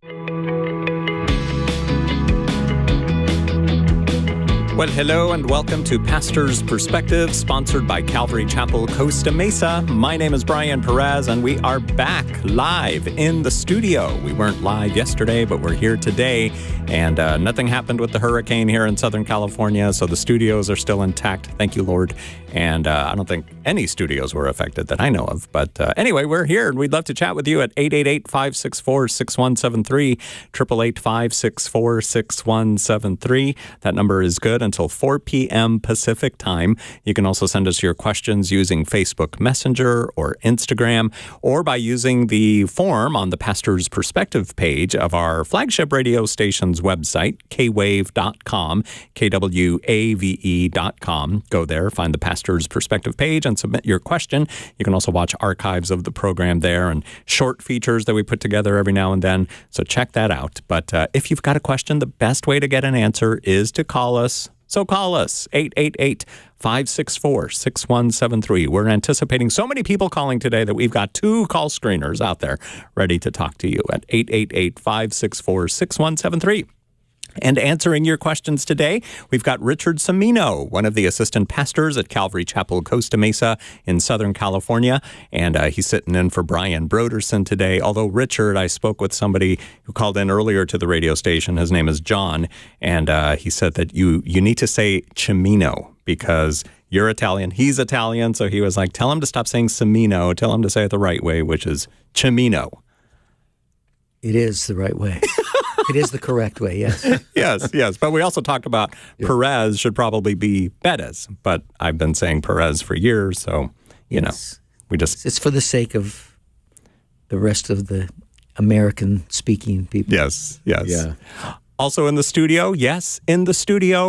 Well, hello and welcome to Pastor's Perspective, sponsored by Calvary Chapel, Costa Mesa. My name is Brian Perez, and we are back live in the studio. We weren't live yesterday, but we're here today, and nothing happened with the hurricane here in Southern California, so the studios are still intact. Thank you, Lord. And I don't think any studios were affected that I know of. But anyway, we're here, and we'd love to chat with you at 888-564-6173, 888-564-6173. That number is good until 4 p.m. Pacific time. You can also send us your questions using Facebook Messenger or Instagram, or by using the form on the Pastor's Perspective page of our flagship radio station's website, kwave.com, kwave.com. Go there, find the Pastor's Perspective page, and submit your question. You can also watch archives of the program there and short features that we put together every now and then. So check that out. But if you've got a question, the best way to get an answer is to call us. So call us, 888-564-6173. We're anticipating so many people calling today that we've got 2 call screeners out there ready to talk to you at 888-564-6173. And answering your questions today, we've got Richard Cimino, one of the assistant pastors at Calvary Chapel, Costa Mesa in Southern California. And he's sitting in for Brian Broderson today. Although, Richard, I spoke with somebody who called in earlier to the radio station. His name is John. And he said that you need to say Cimino because you're Italian. He's Italian. So he was like, tell him to stop saying Cimino. Tell him to say it the right way, which is Cimino. It is the right way. It is the correct way, yes. Yes. But we also talked about Perez should probably be Perez. But I've been saying Perez for years, so, you know, we just... It's for the sake of the rest of the American-speaking people. Yes. Yeah. Also in the studio,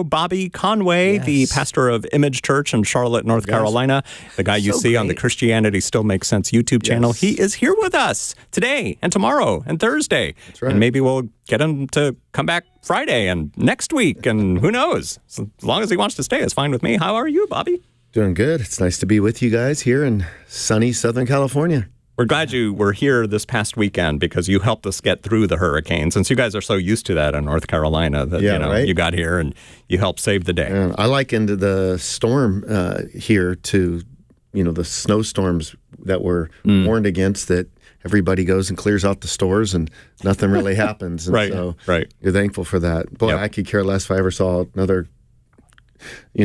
Bobby Conway, the pastor of Image Church in Charlotte, North Carolina, the guy you see on the Christianity Still Makes Sense YouTube channel. He is here with us today and tomorrow and Thursday. That's right. And maybe we'll get him to come back Friday and next week, and who knows? So as long as he wants to stay, it's fine with me. How are you, Bobby? Doing good. It's nice to be with you guys here in sunny Southern California. We're glad you were here this past weekend because you helped us get through the hurricane. Since you guys are so used to that in North Carolina, that you got here and you helped save the day. I likened the storm here to, the snowstorms that were warned against, that everybody goes and clears out the stores and nothing really happens. And so you're thankful for that. Boy, I could care less if I ever saw another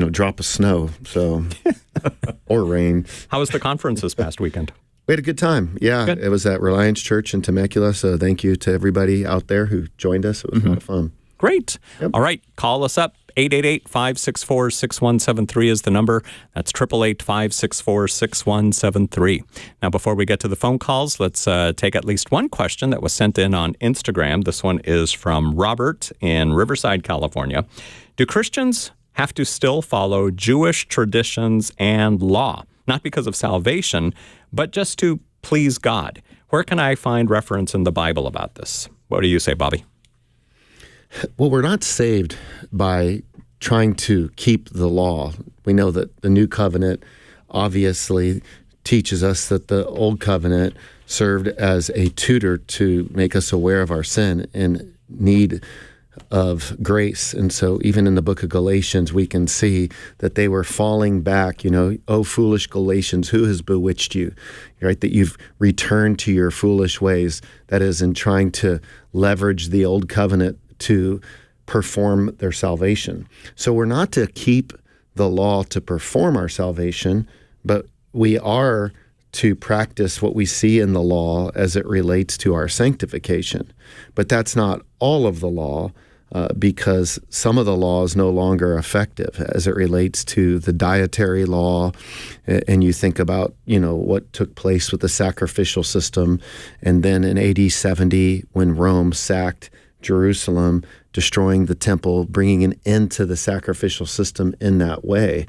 drop of snow, or rain. How was the conference this past weekend? We had a good time. Yeah, Good. It was at Reliance Church in Temecula, so thank you to everybody out there who joined us. It was a lot of fun. Great. Yep. All right, call us up. 888-564-6173 is the number. That's 888-564-6173. Now, before we get to the phone calls, let's take at least one question that was sent in on Instagram. This one is from Robert in Riverside, California. Do Christians have to still follow Jewish traditions and law? Not because of salvation, but just to please God. Where can I find reference in the Bible about this? What do you say, Bobby? Well, we're not saved by trying to keep the law. We know that the new covenant obviously teaches us that the old covenant served as a tutor to make us aware of our sin and need of grace. And so even in the book of Galatians, we can see that they were falling back, oh, foolish Galatians, who has bewitched you, right? That you've returned to your foolish ways. That is, in trying to leverage the old covenant to perform their salvation. So we're not to keep the law to perform our salvation, but we are to practice what we see in the law as it relates to our sanctification. But that's not all of the law, because some of the law is no longer effective as it relates to the dietary law. And you think about, what took place with the sacrificial system. And then in AD 70, when Rome sacked Jerusalem, destroying the temple, bringing an end to the sacrificial system in that way.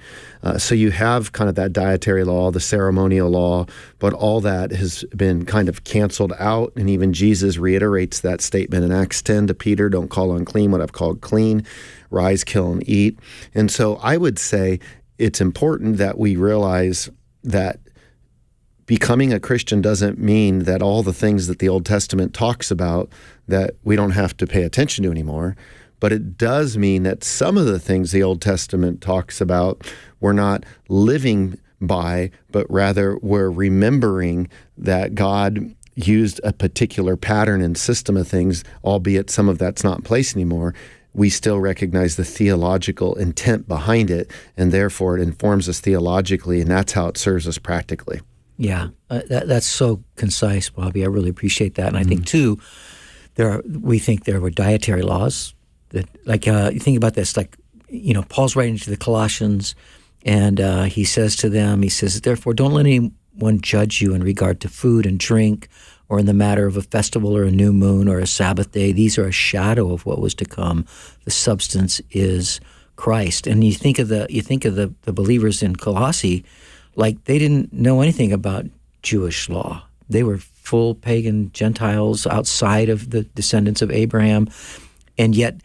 So you have kind of that dietary law, the ceremonial law, but all that has been kind of canceled out. And even Jesus reiterates that statement in Acts 10 to Peter, don't call unclean what I've called clean, rise, kill, and eat. And so I would say it's important that we realize that becoming a Christian doesn't mean that all the things that the Old Testament talks about that we don't have to pay attention to anymore. But it does mean that some of the things the Old Testament talks about we're not living by, but rather we're remembering that God used a particular pattern and system of things, albeit some of that's not in place anymore. We still recognize the theological intent behind it, and therefore it informs us theologically, and that's how it serves us practically. Yeah, that's so concise, Bobby. I really appreciate that. And I think, too, we think there were dietary laws that, like, you think about this, like, Paul's writing to the Colossians, and he says to them, he says, therefore, don't let anyone judge you in regard to food and drink, or in the matter of a festival or a new moon or a Sabbath day. These are a shadow of what was to come. The substance is Christ. And you think of the believers in Colossae, like they didn't know anything about Jewish law. They were full pagan Gentiles outside of the descendants of Abraham. And yet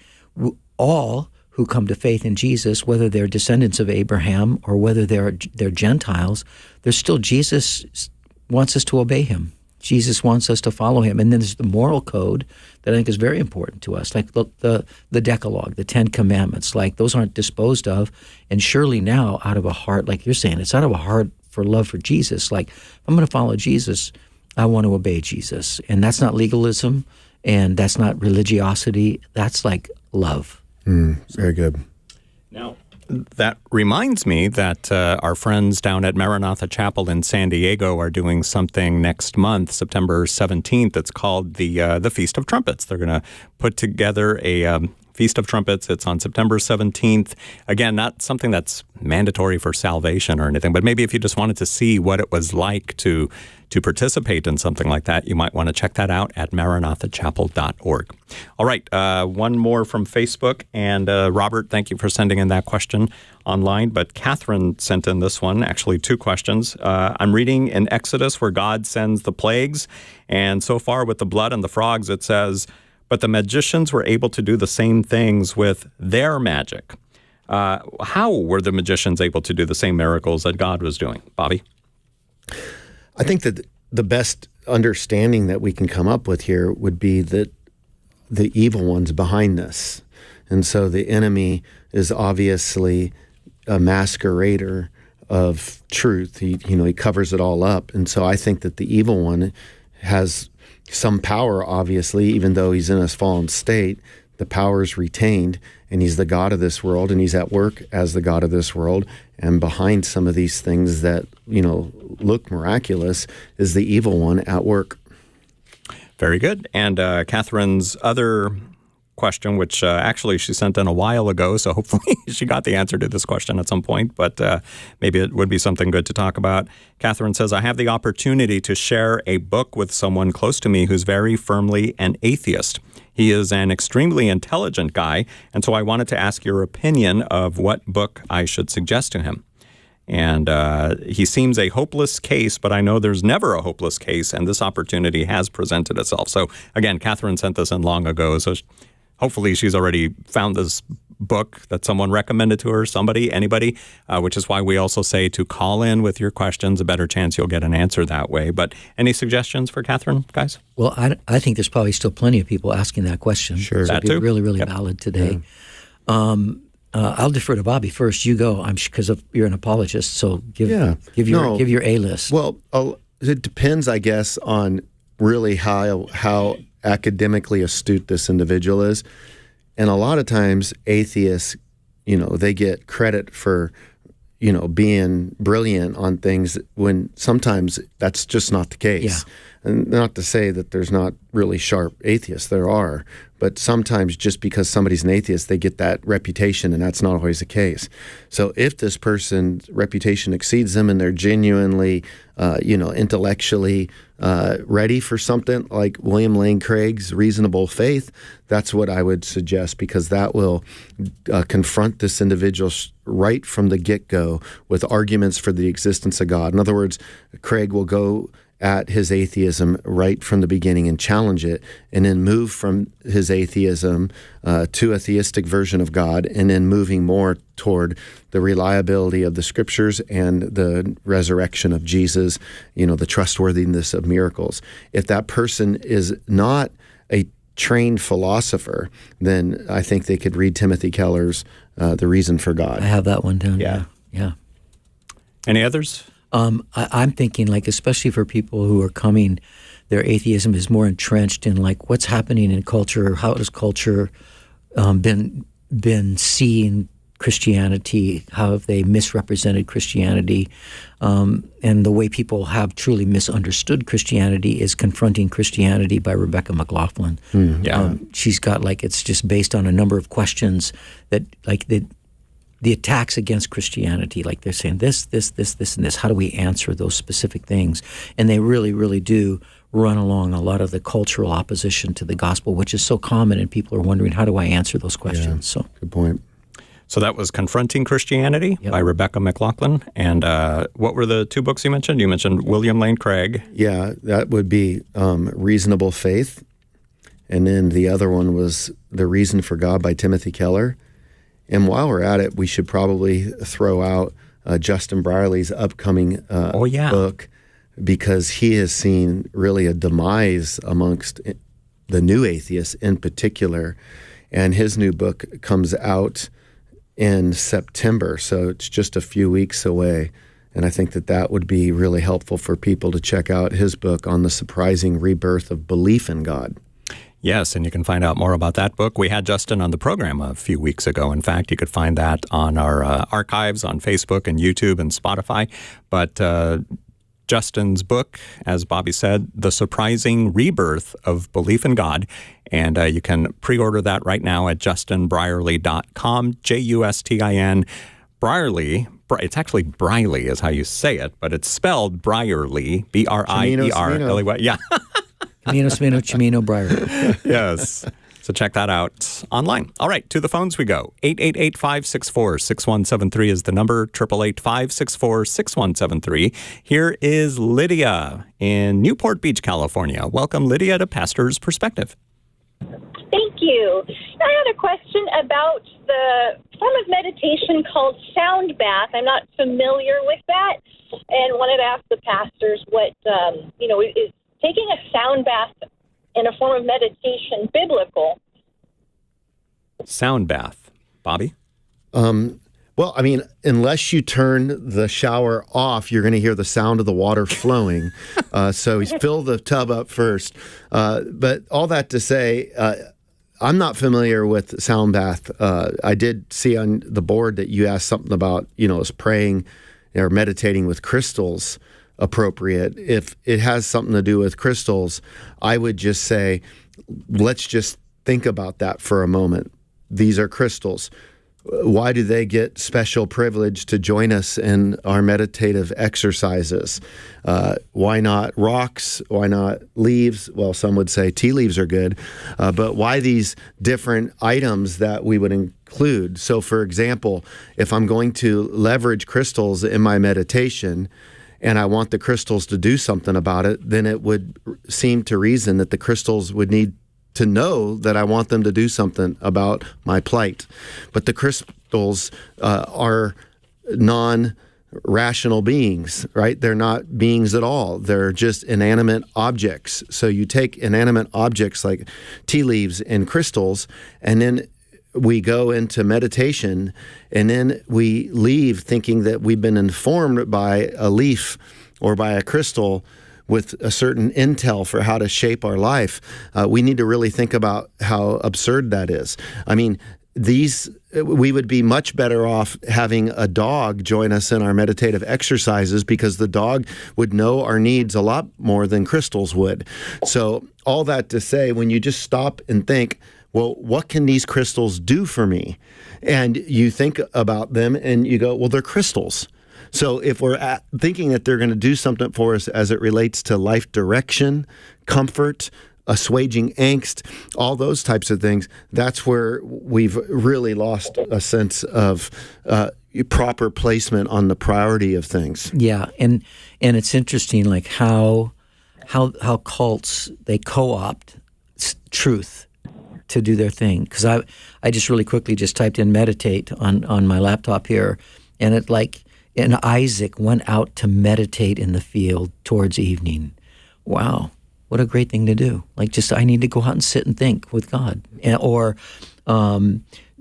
all who come to faith in Jesus, whether they're descendants of Abraham or whether they're Gentiles, Jesus wants us to obey him. Jesus wants us to follow him. And then there's the moral code that I think is very important to us, like the Decalogue, the Ten Commandments. Like those aren't disposed of. And surely now out of a heart, like you're saying, it's out of a heart for love for Jesus. Like, if I'm going to follow Jesus, I want to obey Jesus. And that's not legalism, and that's not religiosity. That's like love. Very good. Now, that reminds me that our friends down at Maranatha Chapel in San Diego are doing something next month, September 17th. It's called the Feast of Trumpets. They're going to put together a Feast of Trumpets. It's on September 17th. Again, not something that's mandatory for salvation or anything, but maybe if you just wanted to see what it was like to participate in something like that, you might want to check that out at maranathachapel.org. All right, one more from Facebook. And Robert, thank you for sending in that question online. But Catherine sent in this one, actually two questions. I'm reading in Exodus where God sends the plagues. And so far with the blood and the frogs, it says, but the magicians were able to do the same things with their magic. How were the magicians able to do the same miracles that God was doing? Bobby? I think that the best understanding that we can come up with here would be that the evil one's behind this. And so the enemy is obviously a masquerader of truth. He covers it all up. And so I think that the evil one has some power, obviously, even though he's in a fallen state. The power is retained, and he's the God of this world, and he's at work as the God of this world. And behind some of these things that, look miraculous is the evil one at work. Very good. And Catherine's other question, which actually she sent in a while ago, so hopefully she got the answer to this question at some point, but maybe it would be something good to talk about. Catherine says, I have the opportunity to share a book with someone close to me who's very firmly an atheist. He is an extremely intelligent guy, and so I wanted to ask your opinion of what book I should suggest to him. And he seems a hopeless case, but I know there's never a hopeless case, and this opportunity has presented itself. So again, Catherine sent this in long ago, so hopefully she's already found this book that someone recommended to her, anybody, which is why we also say to call in with your questions. A better chance you'll get an answer that way. But any suggestions for Catherine, guys? Well, I think there's probably still plenty of people asking that question. Sure. That it'd be too. really, really valid today. Yeah. I'll defer to Bobby first. You go. Because you're an apologist, so give your A-list. Well, it depends, I guess, on really how academically astute this individual is. And a lot of times atheists, they get credit for, being brilliant on things when sometimes that's just not the case. Yeah. And not to say that there's not really sharp atheists, there are, but sometimes just because somebody's an atheist, they get that reputation, and that's not always the case. So if this person's reputation exceeds them and they're genuinely, intellectually ready for something like William Lane Craig's Reasonable Faith, that's what I would suggest, because that will confront this individual right from the get-go with arguments for the existence of God. In other words, Craig will go at his atheism right from the beginning and challenge it, and then move from his atheism to a theistic version of God, and then moving more toward the reliability of the scriptures and the resurrection of Jesus, the trustworthiness of miracles. If that person is not a trained philosopher, then I think they could read Timothy Keller's The Reason for God. I have that one down. Yeah. Yeah. Any others? I'm thinking, like, especially for people who are coming, their atheism is more entrenched in, like, what's happening in culture. How has culture been seeing Christianity? How have they misrepresented Christianity? And the way people have truly misunderstood Christianity is Confronting Christianity by Rebecca McLaughlin. She's got, like, it's just based on a number of questions that, like, the attacks against Christianity, like they're saying this, and this. How do we answer those specific things? And they really, really do run along a lot of the cultural opposition to the gospel, which is so common, and people are wondering, how do I answer those questions? Yeah, good point. So that was Confronting Christianity by Rebecca McLaughlin. And what were the two books you mentioned? You mentioned William Lane Craig. Yeah, that would be Reasonable Faith. And then the other one was The Reason for God by Timothy Keller. And while we're at it, we should probably throw out Justin Brierley's upcoming book, because he has seen really a demise amongst the new atheists in particular. And his new book comes out in September, so it's just a few weeks away. And I think that would be really helpful for people to check out his book on the surprising rebirth of belief in God. Yes, and you can find out more about that book. We had Justin on the program a few weeks ago. In fact, you could find that on our archives on Facebook and YouTube and Spotify. But Justin's book, as Bobby said, The Surprising Rebirth of Belief in God. And you can pre-order that right now at justinbrierley.com, Justin. Brierley, it's actually Briley is how you say it, but it's spelled Brierley, Brierley. Yeah. Camino, Smino, Chimino, Briar. Yes. So check that out online. All right, to the phones we go. 888-564-6173 is the number, 888-564-6173. Here is Lydia in Newport Beach, California. Welcome, Lydia, to Pastor's Perspective. Thank you. I had a question about the form of meditation called sound bath. I'm not familiar with that, and wanted to ask the pastors what, is taking a sound bath in a form of meditation biblical? Sound bath. Bobby? Well, I mean, unless you turn the shower off, you're going to hear the sound of the water flowing. So fill the tub up first. But all that to say, I'm not familiar with sound bath. I did see on the board that you asked something about, is praying or meditating with crystals appropriate. If it has something to do with crystals, I would just say, let's just think about that for a moment. These are crystals. Why do they get special privilege to join us in our meditative exercises? Why not rocks? Why not leaves? Well, some would say tea leaves are good. But why these different items that we would include? So, for example, if I'm going to leverage crystals in my meditation, and I want the crystals to do something about it, then it would seem to reason that the crystals would need to know that I want them to do something about my plight. But the crystals are non-rational beings, right? They're not beings at all. They're just inanimate objects. So you take inanimate objects like tea leaves and crystals, and then we go into meditation, and then we leave thinking that we've been informed by a leaf or by a crystal with a certain intel for how to shape our life. We need to really think about how absurd that is. I mean, we would be much better off having a dog join us in our meditative exercises, because the dog would know our needs a lot more than crystals would. So all that to say, when you just stop and think, well, what can these crystals do for me? And you think about them and you go, well, they're crystals. So if we're thinking that they're going to do something for us as it relates to life direction, comfort, assuaging angst, all those types of things, that's where we've really lost a sense of proper placement on the priority of things. Yeah, and it's interesting, like how how cults, they co-opt truth to do their thing. Because I just really quickly just typed in meditate on my laptop here, and and Isaac went out to meditate in the field towards evening. Wow, what a great thing to do. Like, just, I need to go out and sit and think with God. Or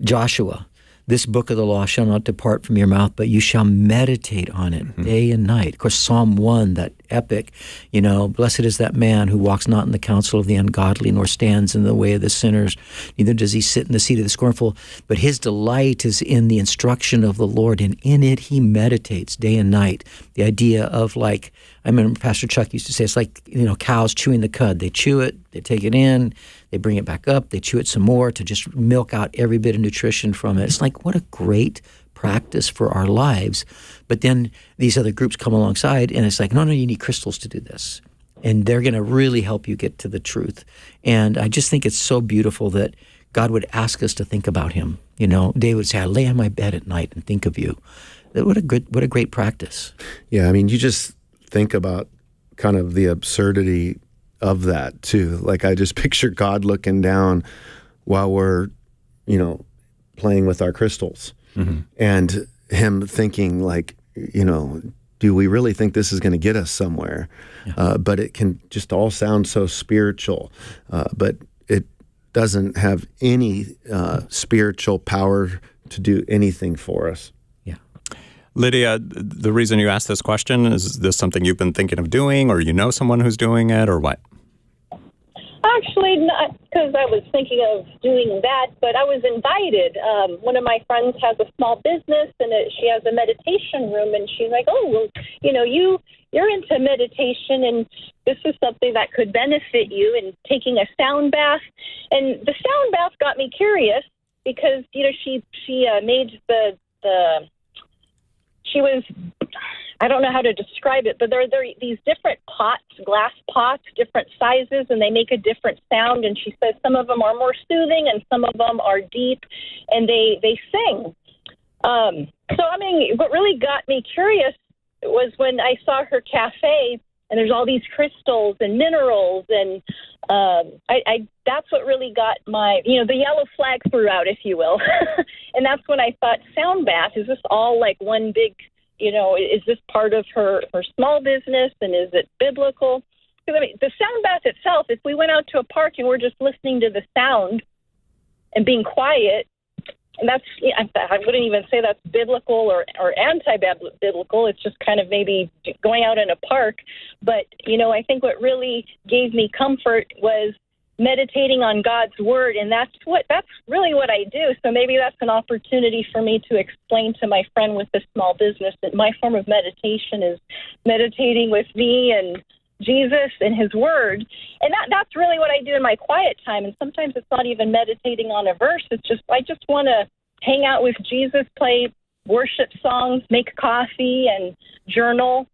Joshua, this book of the law shall not depart from your mouth, but you shall meditate on it day and night. Of course, Psalm 1, that epic, blessed is that man who walks not in the counsel of the ungodly, nor stands in the way of the sinners, neither does he sit in the seat of the scornful, but his delight is in the instruction of the Lord, and in it he meditates day and night. The idea of, like, I remember Pastor Chuck used to say, it's like, cows chewing the cud. They chew it, they take it in, they bring it back up, they chew it some more to just milk out every bit of nutrition from it. It's like, what a great practice for our lives. But then these other groups come alongside, and it's like, no, you need crystals to do this. And they're going to really help you get to the truth. And I just think it's so beautiful that God would ask us to think about him. David would say, I lay on my bed at night and think of you. What a great practice. Yeah, I mean, you just think about kind of the absurdity of that too. Like, I just picture God looking down while we're, playing with our crystals, and him thinking, like, do we really think this is going to get us somewhere? Yeah. But it can just all sound so spiritual, but it doesn't have any spiritual power to do anything for us. Lydia, the reason you asked this question, is this something you've been thinking of doing, or someone who's doing it, or what? Actually, not because I was thinking of doing that, but I was invited. One of my friends has a small business, and she has a meditation room, and she's like, oh, well, you're into meditation, and this is something that could benefit you in taking a sound bath. And the sound bath got me curious because, she made she was, I don't know how to describe it, but there are these different pots, glass pots, different sizes, and they make a different sound. And she says some of them are more soothing and some of them are deep, and they sing. What really got me curious was when I saw her cafe, and there's all these crystals and minerals, and that's what really got my, the yellow flag threw out, if you will. And that's when I thought, sound bath, is this all like one big, is this part of her small business, and is it biblical? Because, the sound bath itself, if we went out to a park and we're just listening to the sound and being quiet, and I wouldn't even say that's biblical or anti-biblical. It's just kind of maybe going out in a park. But, I think what really gave me comfort was meditating on God's word, and that's really what I do. So maybe that's an opportunity for me to explain to my friend with the small business that my form of meditation is meditating with me and Jesus and his word. And that's really what I do in my quiet time. And sometimes it's not even meditating on a verse. It's just, I just want to hang out with Jesus, play worship songs, make coffee, and journal.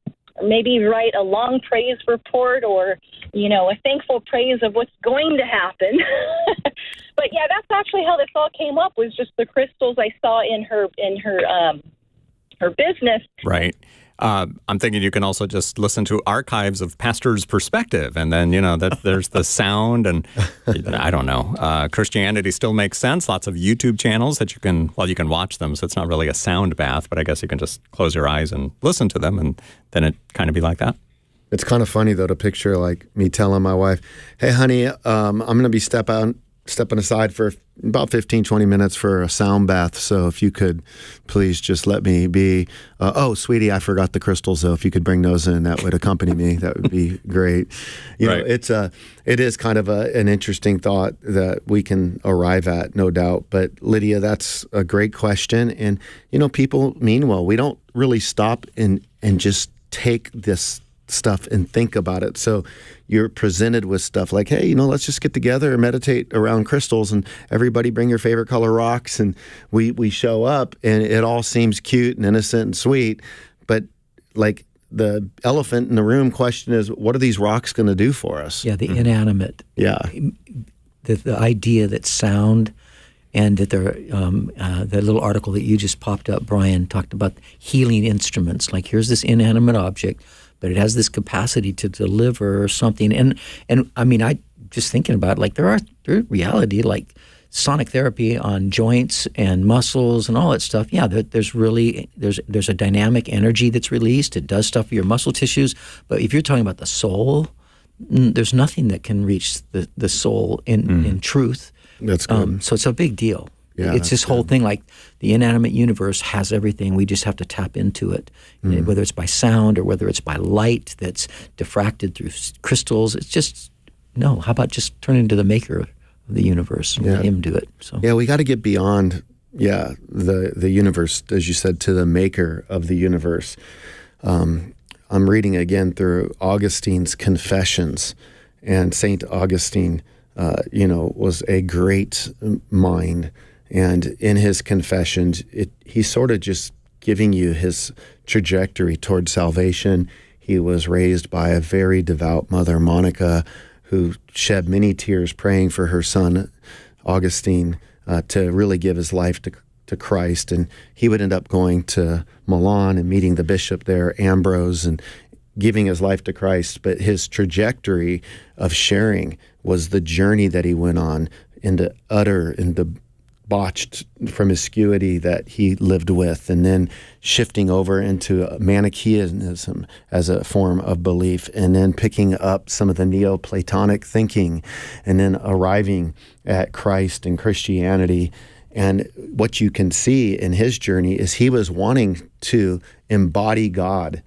Maybe write a long praise report, or, a thankful praise of what's going to happen. But yeah, that's actually how this all came up, was just the crystals I saw in her business. Right. I'm thinking you can also just listen to archives of Pastor's Perspective, and then, that there's the sound, and I don't know. Christianity Still Makes Sense. Lots of YouTube channels that you can watch them, so it's not really a sound bath, but I guess you can just close your eyes and listen to them, and then it kind of be like that. It's kind of funny, though, to picture like me telling my wife, hey, honey, I'm going to be stepping aside for about 15, 20 minutes for a sound bath. So if you could please just let me be. Oh, sweetie, I forgot the crystals, though. If you could bring those in, that would accompany me. That would be great. Right. It is kind of an interesting thought that we can arrive at, no doubt. But Lydia, that's a great question. And, people mean well. We don't really stop and just take this stuff and think about it. So you're presented with stuff like, hey, let's just get together and meditate around crystals, and everybody bring your favorite color rocks, and we show up, and it all seems cute and innocent and sweet. But like the elephant in the room question is, what are these rocks going to do for us? Yeah, the inanimate. Yeah. The idea that sound, and that the little article that you just popped up, Brian, talked about healing instruments. Like, here's this inanimate object, but it has this capacity to deliver something. And I mean, I just thinking about it, like there's reality, like sonic therapy on joints and muscles and all that stuff. Yeah, there's a dynamic energy that's released. It does stuff for your muscle tissues. But if you're talking about the soul, there's nothing that can reach the soul in truth. That's good. So it's a big deal. Yeah, it's this whole thing, like the inanimate universe has everything. We just have to tap into it, whether it's by sound or whether it's by light that's diffracted through crystals. It's just, no, how about just turning to the maker of the universe and let him do it? So Yeah, we got to get beyond, the universe, as you said, to the maker of the universe. I'm reading again through Augustine's Confessions, and St. Augustine, was a great mind. And in his Confessions, he's sort of just giving you his trajectory toward salvation. He was raised by a very devout mother, Monica, who shed many tears praying for her son, Augustine, to really give his life to Christ. And he would end up going to Milan and meeting the bishop there, Ambrose, and giving his life to Christ. But his trajectory of sharing was the journey that he went on into botched promiscuity that he lived with, and then shifting over into Manichaeism as a form of belief, and then picking up some of the Neoplatonic thinking, and then arriving at Christ and Christianity. And what you can see in his journey is he was wanting to embody God.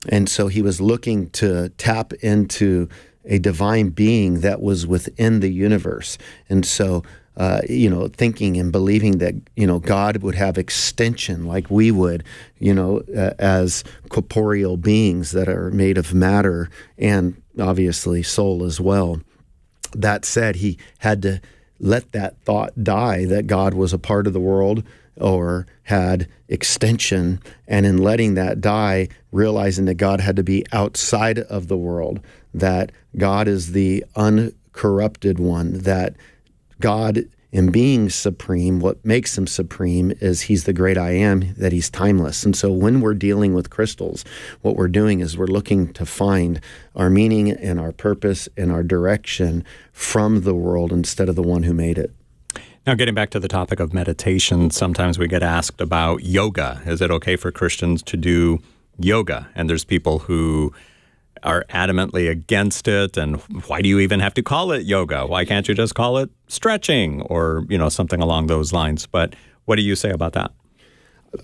And so he was looking to tap into a divine being that was within the universe. And so thinking and believing that, God would have extension like we would, as corporeal beings that are made of matter and obviously soul as well. That said, he had to let that thought die that God was a part of the world or had extension, and in letting that die, realizing that God had to be outside of the world, that God is the uncorrupted one, that God, in being supreme, what makes him supreme is he's the great I am, that he's timeless. And so when we're dealing with crystals, what we're doing is we're looking to find our meaning and our purpose and our direction from the world instead of the one who made it. Now, getting back to the topic of meditation, sometimes we get asked about yoga. Is it okay for Christians to do yoga? And there's people who are adamantly against it. And why do you even have to call it yoga? Why can't you just call it stretching or, something along those lines? But what do you say about that?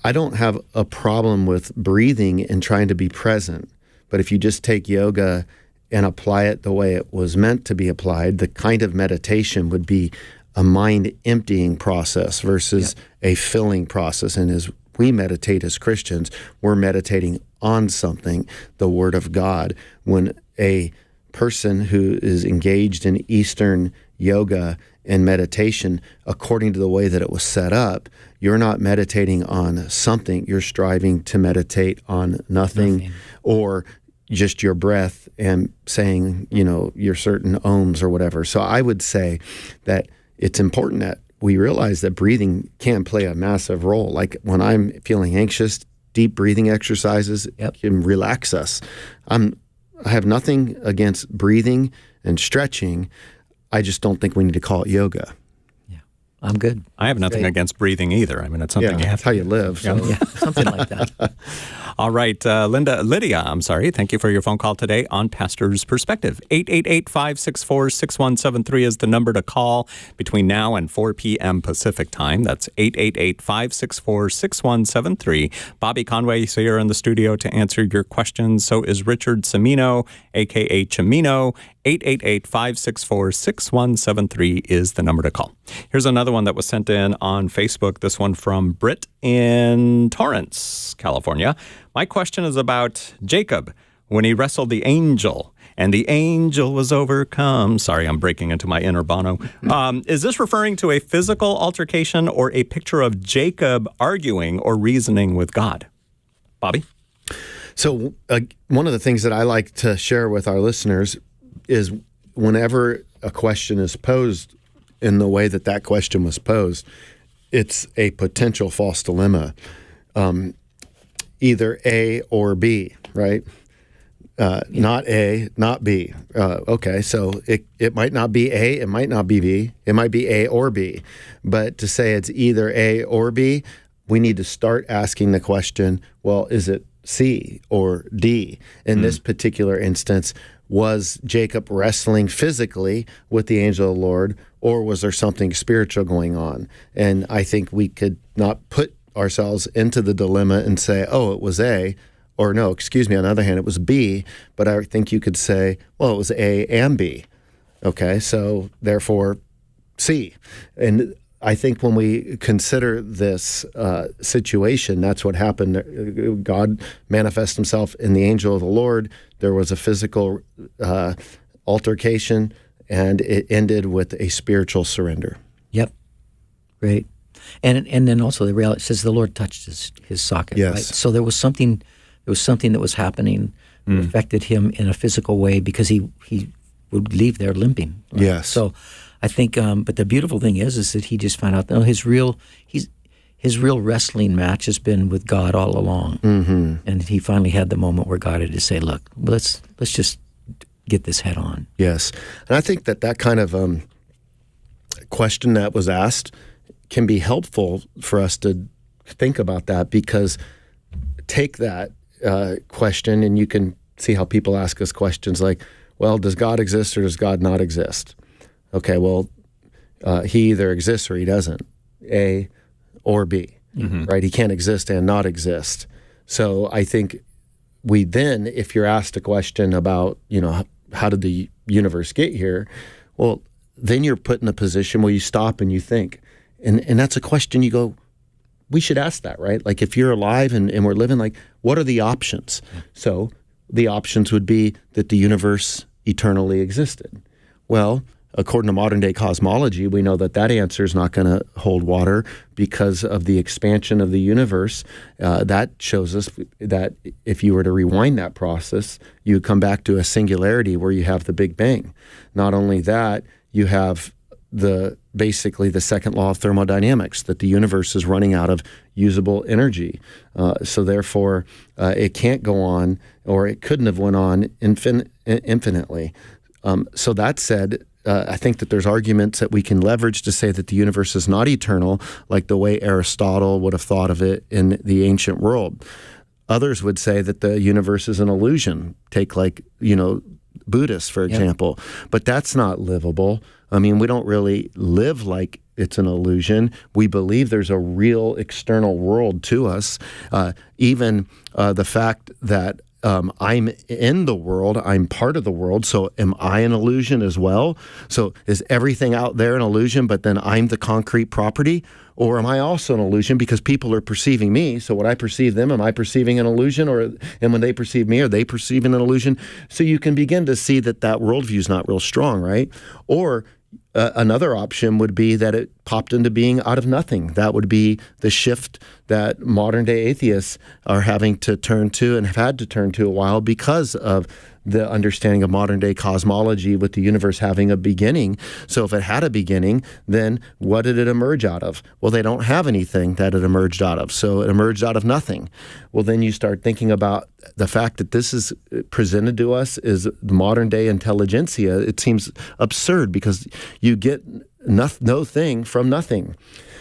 I don't have a problem with breathing and trying to be present. But if you just take yoga and apply it the way it was meant to be applied, the kind of meditation would be a mind emptying process versus a filling process. And as we meditate as Christians, we're meditating on something, the Word of God. When a person who is engaged in Eastern yoga and meditation, according to the way that it was set up, you're not meditating on something, you're striving to meditate on nothing. Or just your breath and saying, your certain ohms or whatever. So I would say that it's important that we realize that breathing can play a massive role. Like when I'm feeling anxious, deep breathing exercises can relax us. I have nothing against breathing and stretching. I just don't think we need to call it yoga. Yeah, I'm good. I have nothing against breathing either. I mean, it's something you have that's how you live. So. Yeah, something like that. All right, Lydia, thank you for your phone call today on Pastor's Perspective. 888-564-6173 is the number to call between now and 4 p.m. Pacific time. That's 888-564-6173. Bobby Conway is here in the studio to answer your questions. So is Richard Cimino, a.k.a. Chimino. 888-564-6173 is the number to call. Here's another one that was sent in on Facebook, this one from Britt in Torrance, California. My question is about Jacob when he wrestled the angel and the angel was overcome. Sorry, I'm breaking into my inner Bono. Is this referring to a physical altercation or a picture of Jacob arguing or reasoning with God? Bobby? So one of the things that I like to share with our listeners is whenever a question is posed in the way that that question was posed, it's a potential false dilemma, either A or B, right? Not A, not B. Okay, so it might not be A, it might not be B, it might be A or B. But to say it's either A or B, we need to start asking the question, well, is it C or D? In this particular instance, was Jacob wrestling physically with the angel of the Lord, or was there something spiritual going on? And I think we could not put ourselves into the dilemma and say, oh, it was A, or no, excuse me, on the other hand, it was B, but I think you could say, well, it was A and B. Okay, so therefore C. And I think when we consider this situation, that's what happened. God manifests himself in the angel of the Lord. There was a physical altercation, and it ended with a spiritual surrender. Yep. Great. And then also the reality says the Lord touched his socket. Yes. Right? So there was something that was happening that affected him in a physical way because he would leave there limping. Right? Yes. So I think, but the beautiful thing is that he just found out that his real wrestling match has been with God all along, and he finally had the moment where God had to say, "Look, let's just get this head on." Yes, and I think that kind of question that was asked can be helpful for us to think about that, because take that question and you can see how people ask us questions like, well, does God exist or does God not exist? Okay, well, he either exists or he doesn't, A or B, right? He can't exist and not exist. So I think we then, if you're asked a question about, how did the universe get here? Well, then you're put in a position where you stop and you think. And that's a question you go, we should ask that, right? Like if you're alive and we're living, like what are the options? So the options would be that the universe eternally existed. Well, according to modern day cosmology, we know that answer is not going to hold water because of the expansion of the universe. That shows us that if you were to rewind that process, you come back to a singularity where you have the Big Bang. Not only that, you have basically the second law of thermodynamics, that the universe is running out of usable energy. So therefore, it can't go on, or it couldn't have went on infinitely. So that said, I think that there's arguments that we can leverage to say that the universe is not eternal, like the way Aristotle would have thought of it in the ancient world. Others would say that the universe is an illusion. Take Buddhists, for example. But that's not livable. I mean, we don't really live like it's an illusion. We believe there's a real external world to us. Even the fact that I'm in the world, I'm part of the world, so am I an illusion as well? So is everything out there an illusion, but then I'm the concrete property? Or am I also an illusion because people are perceiving me? So when I perceive them, am I perceiving an illusion? And when they perceive me, are they perceiving an illusion? So you can begin to see that worldview is not real strong, right? Or another option would be that it popped into being out of nothing. That would be the shift that modern-day atheists are having to turn to and have had to turn to a while because of the understanding of modern-day cosmology with the universe having a beginning. So if it had a beginning, then what did it emerge out of? Well, they don't have anything that it emerged out of, so it emerged out of nothing. Well, then you start thinking about the fact that this is presented to us as modern-day intelligentsia. It seems absurd because you get no thing from nothing.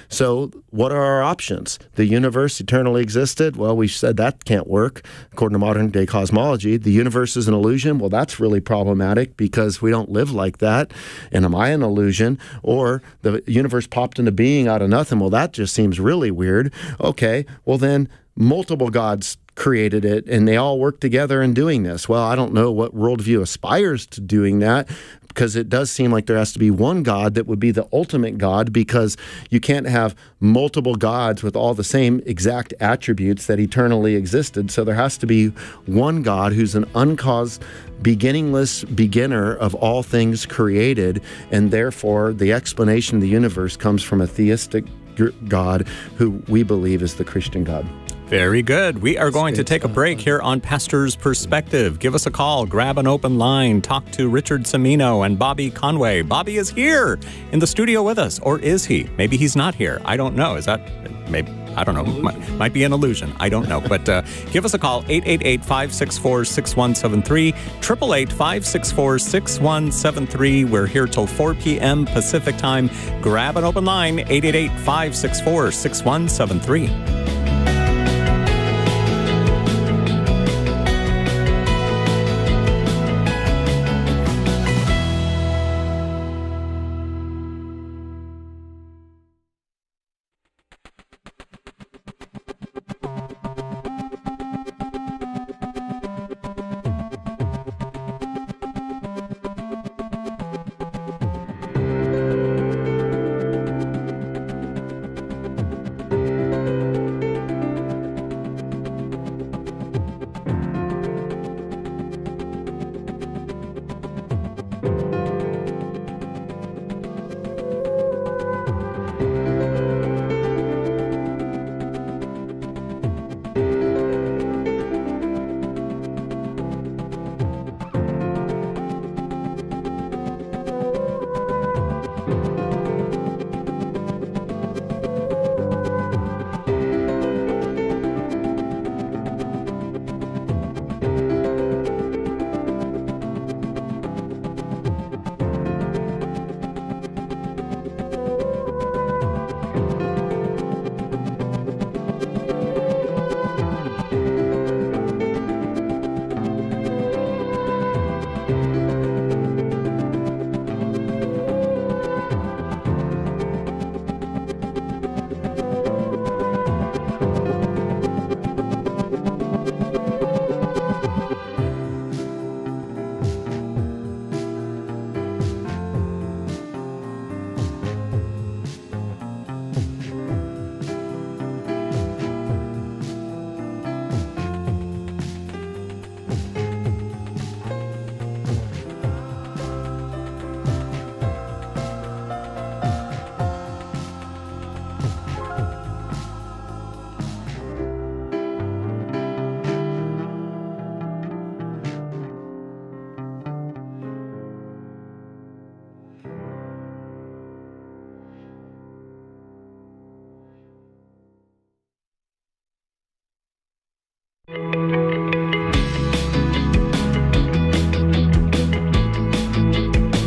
So what are our options? The universe eternally existed? Well, we said that can't work. According to modern-day cosmology, the universe is an illusion. Well, that's really problematic because we don't live like that. And am I an illusion? Or the universe popped into being out of nothing. Well, that just seems really weird. Okay, well then multiple gods created it, and they all work together in doing this. Well, I don't know what worldview aspires to doing that, because it does seem like there has to be one God that would be the ultimate God, because you can't have multiple gods with all the same exact attributes that eternally existed. So there has to be one God who's an uncaused, beginningless beginner of all things created, and therefore the explanation of the universe comes from a theistic God who we believe is the Christian God. Very good. We are going to good take a stuff. break here on Pastor's Perspective. Give us a call, grab an open line, talk to Richard Cimino and Bobby Conway. Bobby is here in the studio with us, or is he? Maybe he's not here. I don't know. Is that maybe? I don't know. Might be an illusion. I don't know. But give us a call, 888-564-6173, 888-564-6173. We're here till 4 p.m. Pacific time. Grab an open line, 888-564-6173.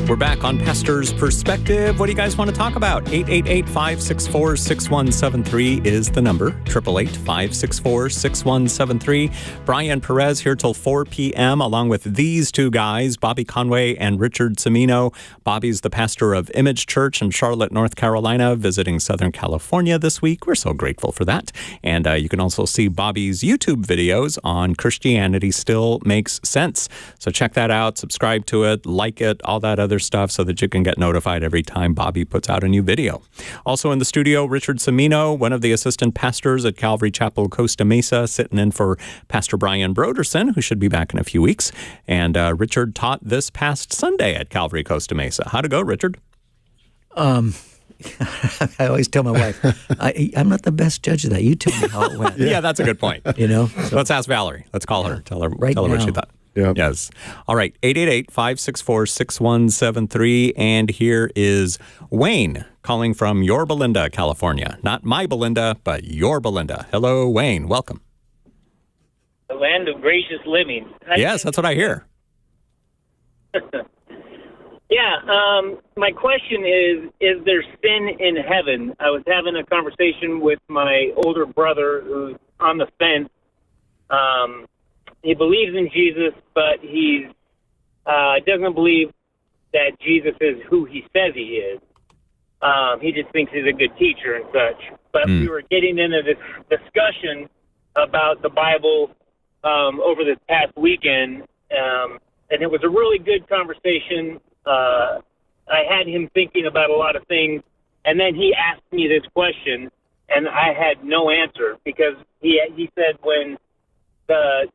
We're back on Pastor's Perspective. What do you guys want to talk about? 888-564-6173 is the number. 888-564-6173. Brian Perez here till 4 p.m. along with these two guys, Bobby Conway and Richard Cimino. Bobby's the pastor of Image Church in Charlotte, North Carolina, visiting Southern California this week. We're so grateful for that. And you can also see Bobby's YouTube videos on Christianity Still Makes Sense. So check that out, subscribe to it, like it, all that other stuff so that you can get notified every time Bobby puts out a new video. Also in the studio, Richard Cimino, one of the assistant pastors at Calvary Chapel, Costa Mesa, sitting in for Pastor Brian Broderson, who should be back in a few weeks. And Richard taught this past Sunday at Calvary Costa Mesa. How'd it go, Richard? I always tell my wife, I'm not the best judge of that. You tell me how it went. Yeah, that's a good point. You know? So let's ask Valerie. Let's call her. Tell her Right what she now. thought. Yeah. Yes. All right. 888-564-6173. And here is Wayne calling from Yorba Belinda, California. Not my Belinda, but your Belinda. Hello, Wayne. Welcome. The land of gracious living. Yes, that's what I hear. Yeah, my question is there sin in heaven? I was having a conversation with my older brother who's on the fence. He believes in Jesus, but he doesn't believe that Jesus is who he says he is. He just thinks he's a good teacher and such. But we were getting into this discussion about the Bible over this past weekend, and it was a really good conversation. I had him thinking about a lot of things, and then he asked me this question, and I had no answer because he said when the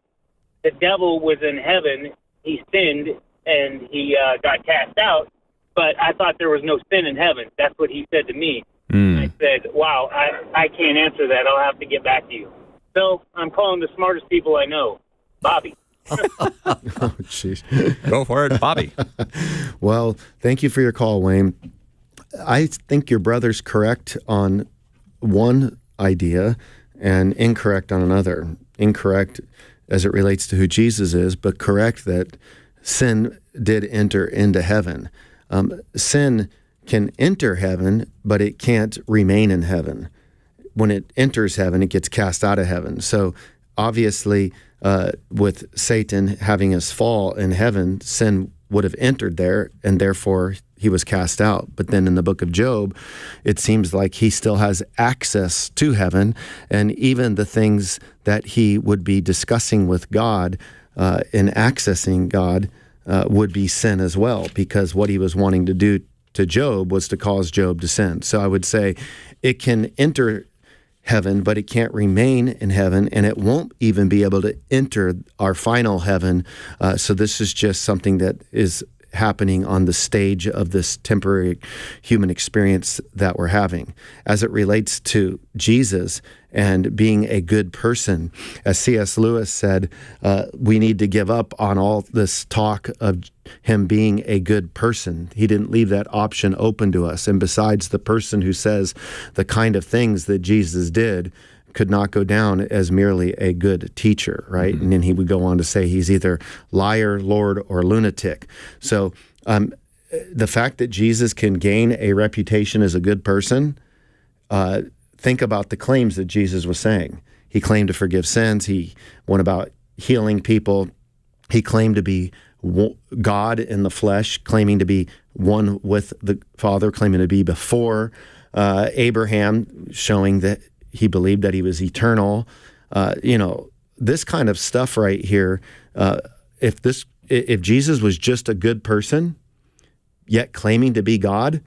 devil was in heaven, he sinned and he got cast out, but I thought there was no sin in heaven. That's what he said to me. I said, wow, I can't answer that. I'll have to get back to you. So I'm calling the smartest people I know, Bobby. Oh, jeez. Go for it, Bobby. Well, thank you for your call, Wayne. I think your brother's correct on one idea and incorrect on another. Incorrect as it relates to who Jesus is, but correct that sin did enter into heaven. Sin can enter heaven, but it can't remain in heaven. When it enters heaven, it gets cast out of heaven. So obviously, with Satan having his fall in heaven, sin would have entered there, and therefore he was cast out. But then in the book of Job, it seems like he still has access to heaven, and even the things that he would be discussing with God in accessing God would be sin as well, because what he was wanting to do to Job was to cause Job to sin. So I would say it can enter heaven, but it can't remain in heaven, and it won't even be able to enter our final heaven. So this is just something that is happening on the stage of this temporary human experience that we're having. As it relates to Jesus and being a good person, as C.S. Lewis said, we need to give up on all this talk of him being a good person. He didn't leave that option open to us. And besides, the person who says the kind of things that Jesus did could not go down as merely a good teacher, right? Mm-hmm. And then he would go on to say he's either liar, Lord, or lunatic. So the fact that Jesus can gain a reputation as a good person, think about the claims that Jesus was saying. He claimed to forgive sins. He went about healing people. He claimed to be God in the flesh, claiming to be one with the Father, claiming to be before Abraham, showing that he believed that he was eternal. This kind of stuff right here, if Jesus was just a good person, yet claiming to be God,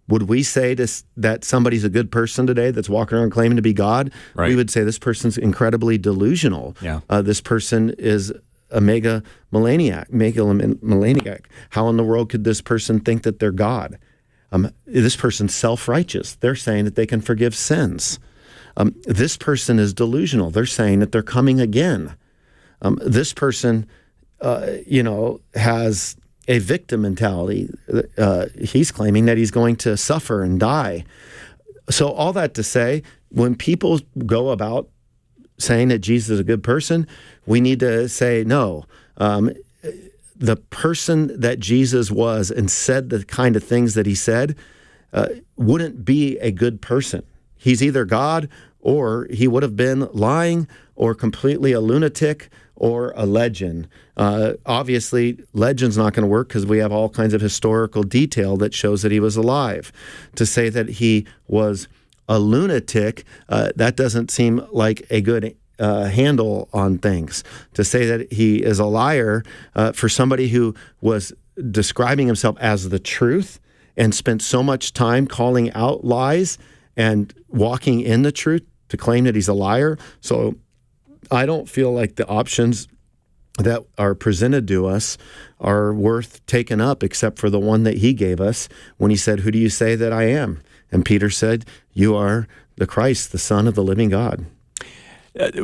would we say that somebody's a good person today that's walking around claiming to be God? Right. We would say this person's incredibly delusional. Yeah. This person is a megalomaniac. How in the world could this person think that they're God? This person's self-righteous. They're saying that they can forgive sins. This person is delusional. They're saying that they're coming again. This person, has a victim mentality. He's claiming that he's going to suffer and die. So all that to say, when people go about saying that Jesus is a good person, we need to say, no, the person that Jesus was and said the kind of things that he said wouldn't be a good person. He's either God, or he would have been lying, or completely a lunatic, or a legend. Obviously, legend's not going to work because we have all kinds of historical detail that shows that he was alive. To say that he was a lunatic, that doesn't seem like a good handle on things. To say that he is a liar, for somebody who was describing himself as the truth and spent so much time calling out lies and walking in the truth, to claim that he's a liar. So I don't feel like the options that are presented to us are worth taking up, except for the one that he gave us when he said, "Who do you say that I am?" And Peter said, "You are the Christ, the Son of the living God."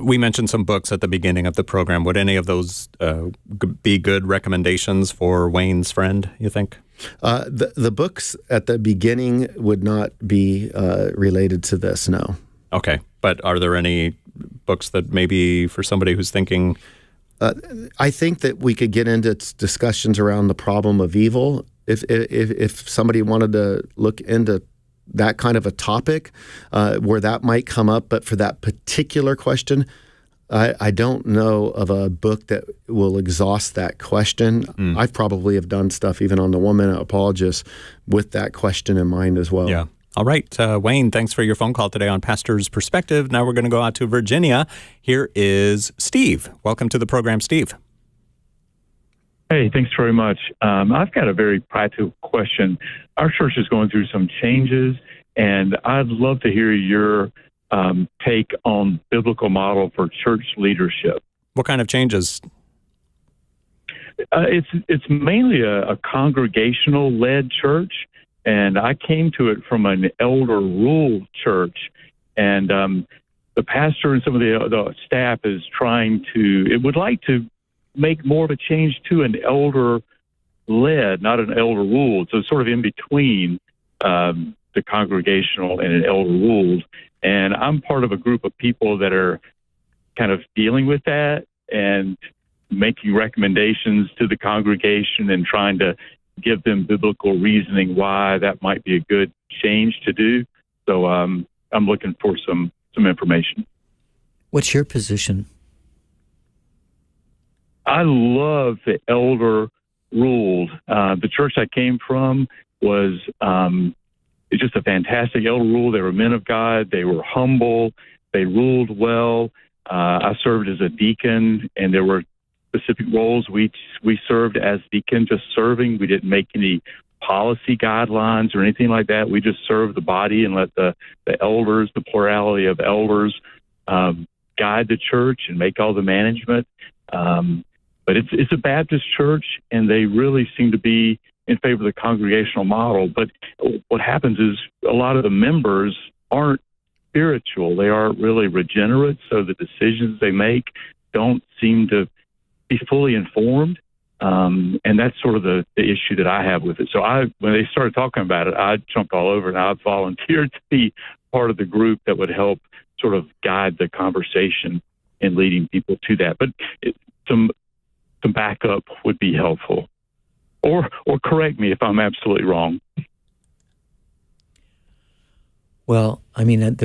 We mentioned some books at the beginning of the program. Would any of those be good recommendations for Wayne's friend, you think? The books at the beginning would not be related to this, no. Okay. But are there any books that maybe for somebody who's thinking? I think that we could get into discussions around the problem of evil. If somebody wanted to look into that kind of a topic where that might come up, but for that particular question, I don't know of a book that will exhaust that question. I probably have done stuff even on the 1 Minute Apologist with that question in mind as well. Yeah. All right. Wayne, thanks for your phone call today on Pastor's Perspective. Now we're going to go out to Virginia. Here is Steve. Welcome to the program, Steve. Hey, thanks very much. I've got a very practical question. Our church is going through some changes, and I'd love to hear your take on biblical model for church leadership. What kind of changes? It's mainly a congregational-led church, and I came to it from an elder rule church. And the pastor and some of the staff is it would like to make more of a change to an elder-led, not an elder-ruled, so sort of in between the congregational and an elder-ruled. And I'm part of a group of people that are kind of dealing with that and making recommendations to the congregation and trying to give them biblical reasoning why that might be a good change to do. So I'm looking for some information. What's your position? I love the elder ruled. The church I came from was it's just a fantastic elder rule. They were men of God. They were humble. They ruled well. I served as a deacon, and there were specific roles. We served as deacon, just serving. We didn't make any policy guidelines or anything like that. We just served the body and let the elders, the plurality of elders, guide the church and make all the management. But it's a Baptist church, and they really seem to be in favor of the congregational model. But what happens is a lot of the members aren't spiritual. They aren't really regenerate, so the decisions they make don't seem to be fully informed. And that's sort of the issue that I have with it. So when they started talking about it, I jumped all over, and I volunteered to be part of the group that would help sort of guide the conversation and leading people to that. But some backup would be helpful. Or correct me if I'm absolutely wrong. Well, I mean,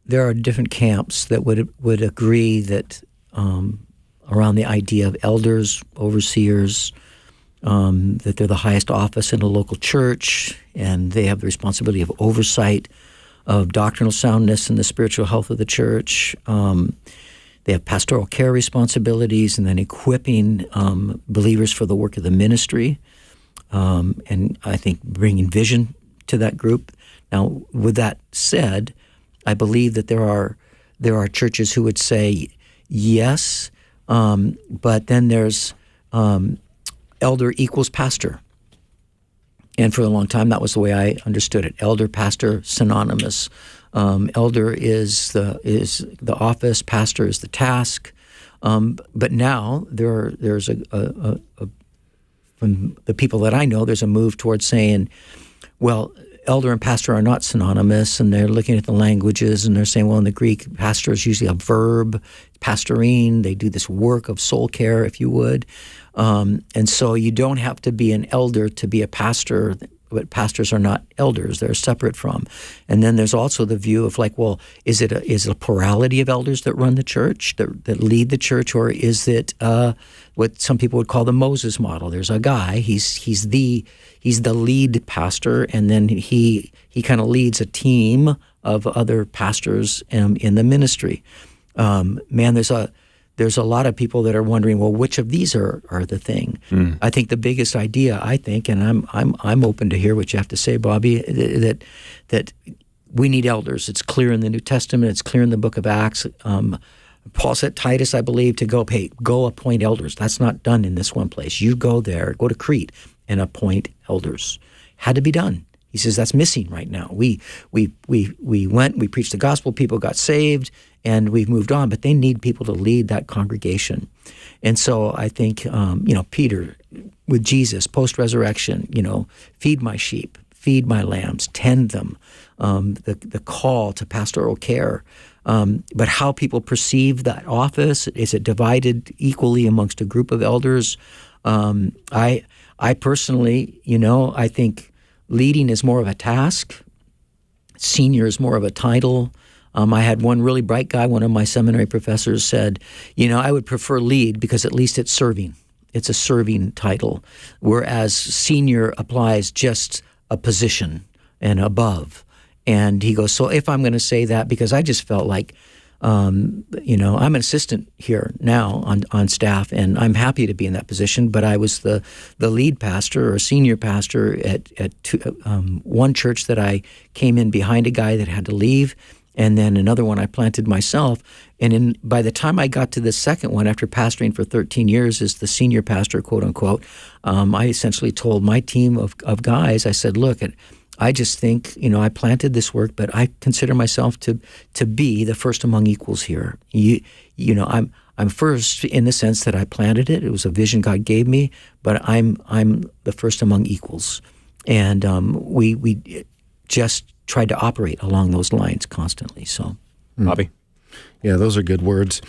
there are different camps that would agree that around the idea of elders, overseers, that they're the highest office in a local church, and they have the responsibility of oversight of doctrinal soundness and the spiritual health of the church. They have pastoral care responsibilities, and then equipping believers for the work of the ministry, and I think bringing vision to that group. Now, with that said, I believe that there are churches who would say yes, but then there's elder equals pastor. And for a long time, that was the way I understood it. Elder, pastor, synonymous. Elder is the office, pastor is the task. But now there's from the people that I know, there's a move towards saying, well, elder and pastor are not synonymous, and they're looking at the languages, and they're saying, well, in the Greek, pastor is usually a verb, pastorein. They do this work of soul care, if you would. And so you don't have to be an elder to be a pastor, but pastors are not elders. They're separate from. And then there's also the view of like, well, is it a plurality of elders that run the church, that lead the church, or is it what some people would call the Moses model? There's a guy, he's the lead pastor, and then he kind of leads a team of other pastors in the ministry. There's a lot of people that are wondering, well, which of these are the thing? I think the biggest idea, and I'm open to hear what you have to say, Bobby, that we need elders. It's clear in the New Testament. It's clear in the book of Acts. Paul said Titus, I believe, to go appoint elders. That's not done in this one place. You go there, go to Crete, and appoint elders. Had to be done. He says that's missing right now. We went, we preached the gospel, people got saved, and we've moved on, but they need people to lead that congregation. And so I think, Peter with Jesus, post-resurrection, feed my sheep, feed my lambs, tend them, the call to pastoral care. But how people perceive that office, is it divided equally amongst a group of elders? I personally, I think leading is more of a task. Senior is more of a title. I had one really bright guy, one of my seminary professors said, I would prefer lead because at least it's serving. It's a serving title, whereas senior applies just a position and above. And he goes, so if I'm going to say that, because I just felt like, I'm an assistant here now on staff, and I'm happy to be in that position, but I was the lead pastor or senior pastor at one church that I came in behind a guy that had to leave, and then another one I planted myself. And by the time I got to the second one, after pastoring for 13 years as the senior pastor, quote unquote, I essentially told my team of guys, I said, look, I just think, I planted this work, but I consider myself to be the first among equals here. I'm first in the sense that I planted it. It was a vision God gave me, but I'm the first among equals, and we just tried to operate along those lines constantly. So, Bobby. Yeah, those are good words,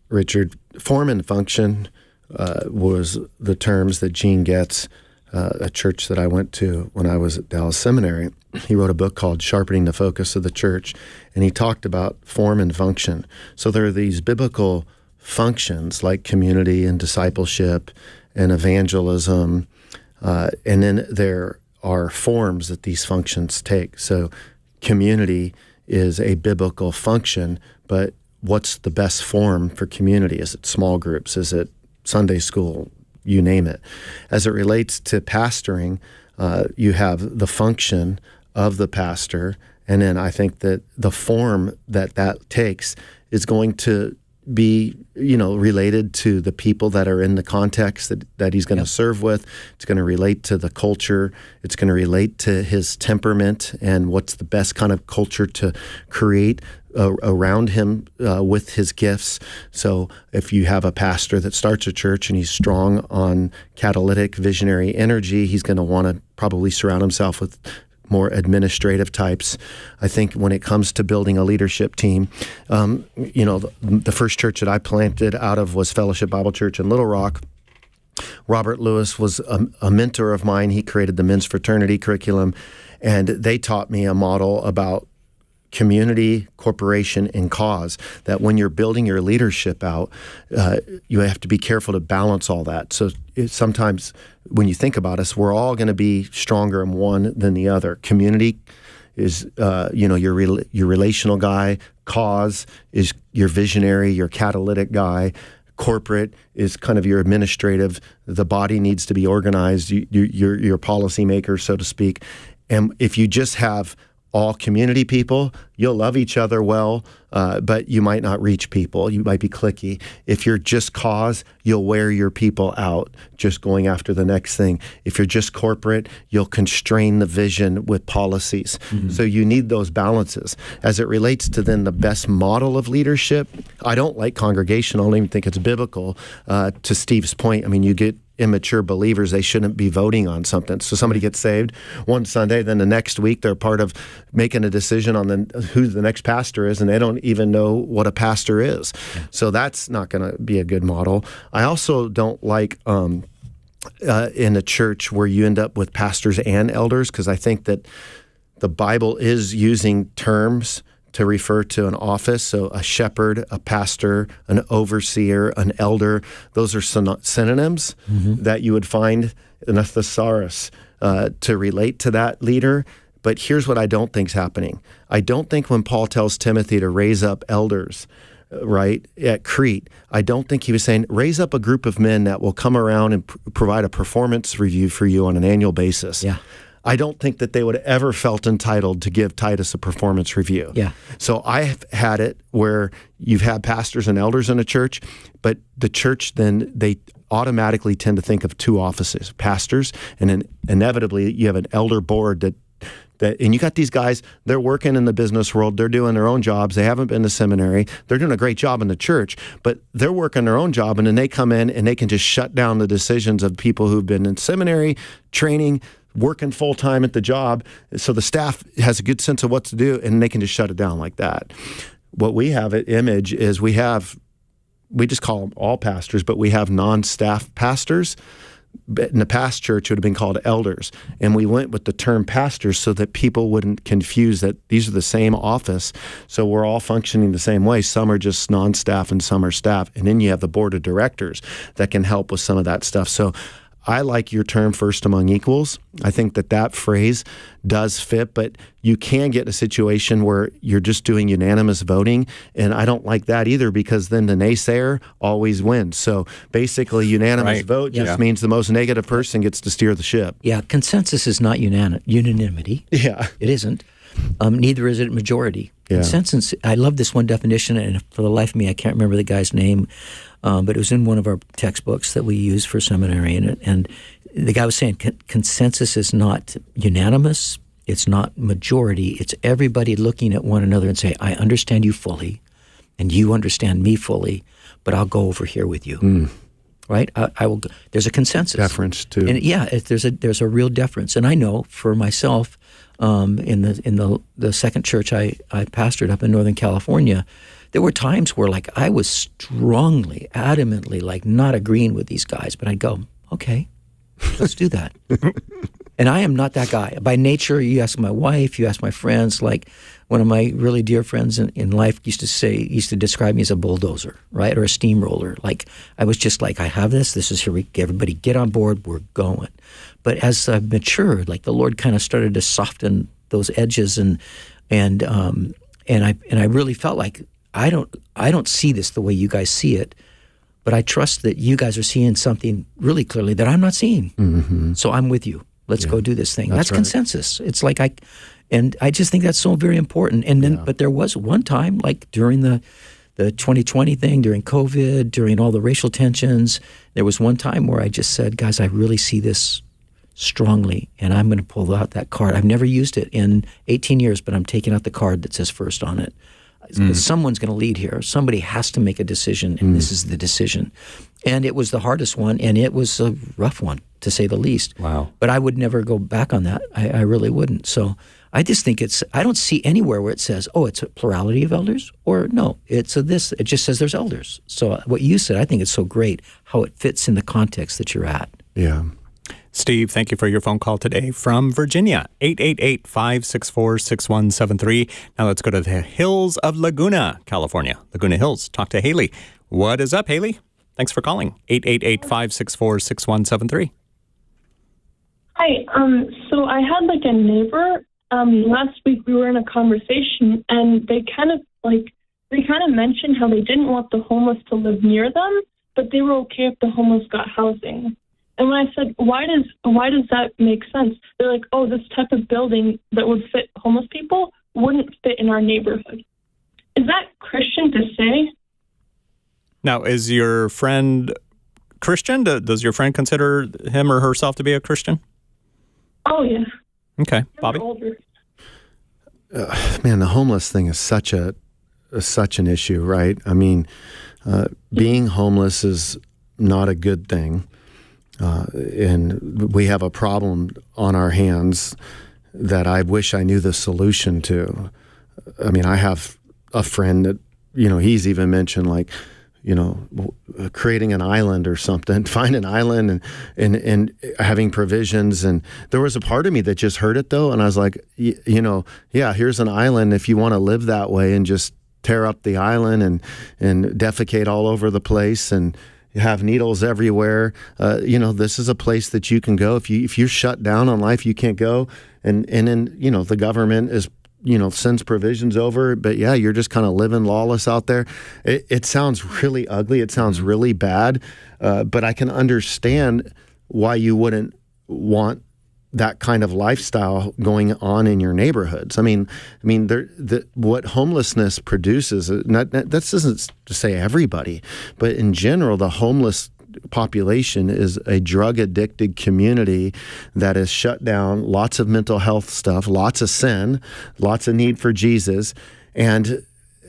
Richard. Form and function was the terms that Gene Getz, a church that I went to when I was at Dallas Seminary, he wrote a book called Sharpening the Focus of the Church, and he talked about form and function. So there are these biblical functions like community and discipleship and evangelism, and then there are forms that these functions take. So community is a biblical function, but what's the best form for community? Is it small groups? Is it Sunday school? You name it. As it relates to pastoring, you have the function of the pastor, and then I think that the form that takes is going to be, related to the people that are in the context that he's going to serve with. It's going to relate to the culture. It's going to relate to his temperament and what's the best kind of culture to create around him with his gifts. So if you have a pastor that starts a church and he's strong on catalytic visionary energy, he's going to want to probably surround himself with more administrative types. I think when it comes to building a leadership team, the first church that I planted out of was Fellowship Bible Church in Little Rock. Robert Lewis was a mentor of mine. He created the men's fraternity curriculum, and they taught me a model about community, corporation, and cause, that when you're building your leadership out, you have to be careful to balance all that. So sometimes when you think about us, we're all going to be stronger in one than the other. Community is, your relational guy. Cause is your visionary, your catalytic guy. Corporate is kind of your administrative. The body needs to be organized. You're your policymaker, so to speak. And if you just have all community people, you'll love each other well, but you might not reach people. You might be cliquey. If you're just cause, you'll wear your people out, just going after the next thing. If you're just corporate, you'll constrain the vision with policies. Mm-hmm. So you need those balances. As it relates to then the best model of leadership, I don't like congregation. I don't even think it's biblical. To Steve's point, you get immature believers, they shouldn't be voting on something. So somebody gets saved one Sunday, then the next week they're part of making a decision on who the next pastor is, and they don't even know what a pastor is. Yeah. So that's not going to be a good model. I also don't like in a church where you end up with pastors and elders, because I think that the Bible is using terms to refer to an office. So a shepherd, a pastor, an overseer, an elder, those are synonyms that you would find in a thesaurus to relate to that leader. But here's what I don't think's happening. I don't think when Paul tells Timothy to raise up elders, right, at Crete, I don't think he was saying, raise up a group of men that will come around and provide a performance review for you on an annual basis. Yeah. I don't think that they would have ever felt entitled to give Titus a performance review. Yeah. So I've had it where you've had pastors and elders in a church, but the church then they automatically tend to think of two offices, pastors, and then inevitably you have an elder board that and you got these guys, they're working in the business world, they're doing their own jobs, they haven't been to seminary, they're doing a great job in the church, but they're working their own job, and then they come in and they can just shut down the decisions of people who've been in seminary, training, working full-time at the job, so the staff has a good sense of what to do, and they can just shut it down like that. What we have at Image is we just call them all pastors, but we have non-staff pastors. In the past church, it would have been called elders, and we went with the term pastors so that people wouldn't confuse that these are the same office, so we're all functioning the same way. Some are just non-staff and some are staff, and then you have the board of directors that can help with some of that stuff. So I like your term first among equals. I think that phrase does fit, but you can get in a situation where you're just doing unanimous voting, and I don't like that either, because then the naysayer always wins. So basically unanimous vote just means the most negative person gets to steer the ship. Yeah, consensus is not unanimity. Yeah. It isn't. Neither is it majority. Yeah. Consensus, I love this one definition, and for the life of me, I can't remember the guy's name, but it was in one of our textbooks that we use for seminary, and the guy was saying consensus is not unanimous, It's not majority. It's everybody looking at one another and say, I understand you fully, and you understand me fully, but I'll go over here with you. Right? I will. There's a consensus. Deference too. And there's a real deference. And I know for myself, in the second church I pastored up in Northern California, there were times where like I was strongly, adamantly like not agreeing with these guys, but I'd go, okay, let's do that. And I am not that guy. By nature, you ask my wife, you ask my friends, like one of my really dear friends in life used to describe me as a bulldozer, right? Or a steamroller. Like I was just like, I have this is here, everybody get on board, we're going. But as I've matured, like the Lord kind of started to soften those edges and I really felt like I don't see this the way you guys see it, but I trust that you guys are seeing something really clearly that I'm not seeing. Mm-hmm. So I'm with you. Let's go do this thing. That's right. Consensus. It's like I just think that's so very important. And then, but there was one time, like during the 2020 thing, during COVID, during all the racial tensions, there was one time where I just said, guys, I really see this strongly, and I'm going to pull out that card. I've never used it in 18 years, but I'm taking out the card that says first on it. Because someone's going to lead here. Somebody has to make a decision, and this is the decision. And it was the hardest one, and it was a rough one, to say the least. Wow. But I would never go back on that. I really wouldn't. So I just think I don't see anywhere where it says, oh, it's a plurality of elders, or no, it's a this. It just says there's elders. So what you said, I think it's so great how it fits in the context that you're at. Yeah. Steve, thank you for your phone call today from Virginia, 888-564-6173. Now let's go to the hills of Laguna, California. Laguna Hills. Talk to Haley. What is up, Haley? Thanks for calling. 888-564-6173. Hi. So I had like a neighbor. Last week we were in a conversation, and they kind of mentioned how they didn't want the homeless to live near them, but they were okay if the homeless got housing. And when I said, why does that make sense? They're like, oh, this type of building that would fit homeless people wouldn't fit in our neighborhood. Is that Christian to say? Now, is your friend Christian? Does your friend consider him or herself to be a Christian? Oh, yeah. Okay. Bobby? Man, the homeless thing is such an issue, right? I mean, being homeless is not a good thing. And we have a problem on our hands that I wish I knew the solution to. I mean, I have a friend that, he's even mentioned like, creating an island or something, find an island and having provisions. And there was a part of me that just heard it though. And I was like, here's an island if you want to live that way and just tear up the island and defecate all over the place and you have needles everywhere. This is a place that you can go. If you're shut down on life, you can't go. And then, the government is, sends provisions over. But yeah, you're just kind of living lawless out there. It sounds really ugly. It sounds really bad. But I can understand why you wouldn't want that kind of lifestyle going on in your neighborhoods. I mean, what homelessness produces. That isn't to say everybody, but in general, the homeless population is a drug-addicted community that is shut down. Lots of mental health stuff, lots of sin, lots of need for Jesus, and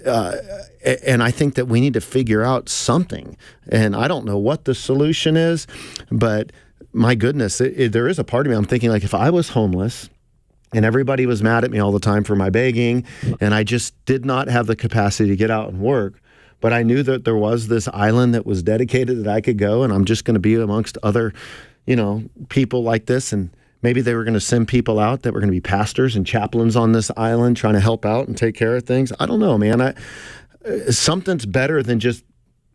I think that we need to figure out something. And I don't know what the solution is, but my goodness, there is a part of me, I'm thinking like if I was homeless and everybody was mad at me all the time for my begging and I just did not have the capacity to get out and work, but I knew that there was this island that was dedicated that I could go and I'm just going to be amongst other, people like this, and maybe they were going to send people out that were going to be pastors and chaplains on this island trying to help out and take care of things. I don't know, man. Something's better than just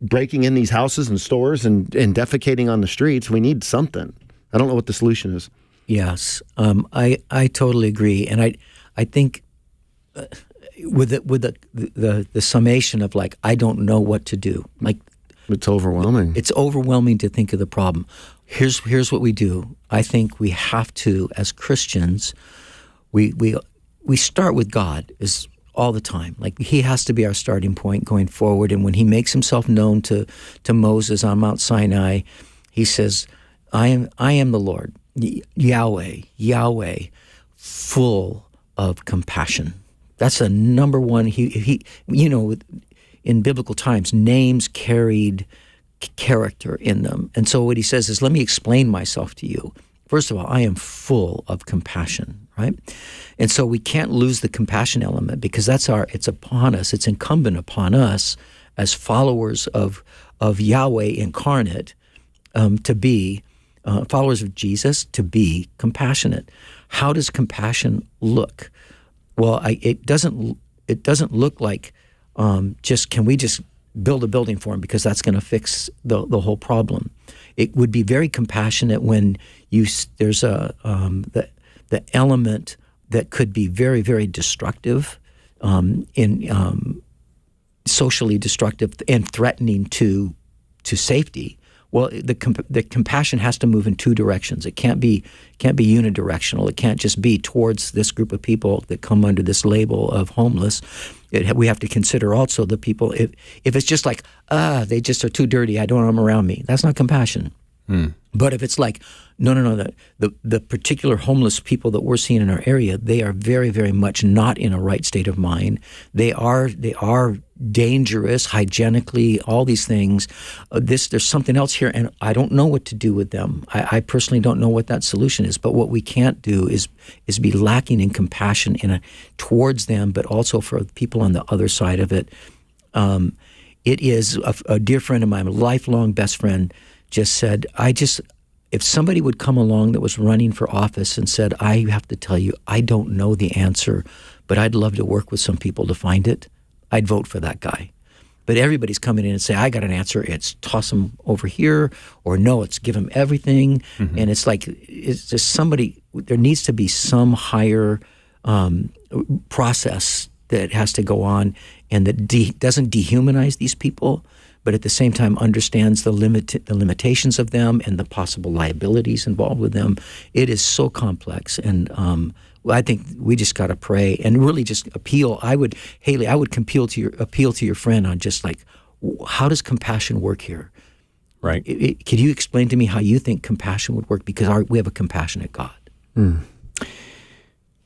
breaking in these houses and stores and defecating on the streets. We need something. I don't know what the solution is. Yes, I totally agree, and I think with the summation of like I don't know what to do. Like it's overwhelming. It's overwhelming to think of the problem. Here's what we do. I think we have to, as Christians, we start with God is all the time. Like he has to be our starting point going forward. And when he makes himself known to Moses on Mount Sinai, he says, I am the Lord, Yahweh, full of compassion. That's the number one. He you know, in biblical times, names carried character in them. And so what he says is, let me explain myself to you. First of all, I am full of compassion, right? And so we can't lose the compassion element, because it's upon us. It's incumbent upon us as followers of Yahweh incarnate to be followers of Jesus, to be compassionate. How does compassion look? Well, it doesn't look like can we just build a building for him because that's going to fix the whole problem. It would be very compassionate when there's the element that could be very, very destructive, socially destructive and threatening to safety. Well, the compassion has to move in two directions. It can't be unidirectional. It can't just be towards this group of people that come under this label of homeless. We have to consider also the people. If it's just like, they just are too dirty, I don't want them around me, that's not compassion. But if it's like, no, the particular homeless people that we're seeing in our area, they are very, very much not in a right state of mind. They are dangerous, hygienically, all these things. There's something else here, and I don't know what to do with them. I personally don't know what that solution is. But what we can't do is be lacking in compassion towards them, but also for people on the other side of it. It is a dear friend of mine, a lifelong best friend, just said, if somebody would come along that was running for office and said, I have to tell you, I don't know the answer, but I'd love to work with some people to find it, I'd vote for that guy. But everybody's coming in and say, I got an answer, it's toss them over here, or no, it's give them everything. Mm-hmm. And it's like, it's just there needs to be some higher process that has to go on, and that doesn't dehumanize these people, but at the same time understands the limitations of them and the possible liabilities involved with them. It is so complex, and I think we just got to pray and really just appeal. Haley, I would appeal to your friend on just like, how does compassion work here? Right. Could you explain to me how you think compassion would work? Because we have a compassionate God. Mm.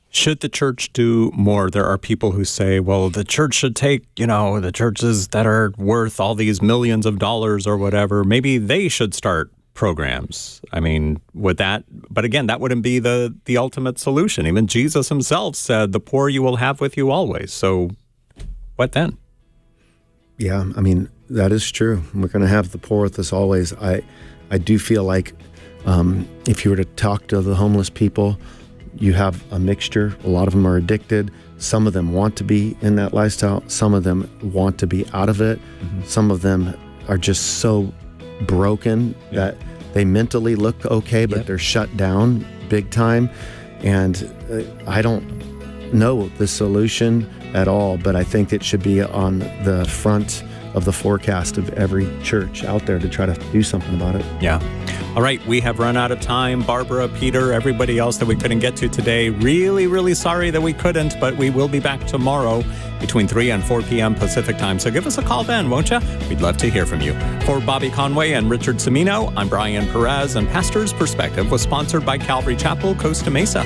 Should the church do more? There are people who say, well, the church should take, the churches that are worth all these millions of dollars or whatever, maybe they should start programs. I mean, but again, that wouldn't be the ultimate solution. Even Jesus himself said, the poor you will have with you always. So what then? Yeah, I mean, that is true. We're going to have the poor with us always. I do feel like if you were to talk to the homeless people, you have a mixture. A lot of them are addicted. Some of them want to be in that lifestyle. Some of them want to be out of it. Mm-hmm. Some of them are just so broken that they mentally look okay, but they're shut down big time. And I don't know the solution at all, but I think it should be on the front of the forecast of every church out there to try to do something about it. Yeah. All right, we have run out of time. Barbara, Peter, everybody else that we couldn't get to today, really, really sorry that we couldn't, but we will be back tomorrow between 3 and 4 p.m. Pacific time. So give us a call then, won't you? We'd love to hear from you. For Bobby Conway and Richard Cimino, I'm Brian Perez, and Pastor's Perspective was sponsored by Calvary Chapel, Costa Mesa.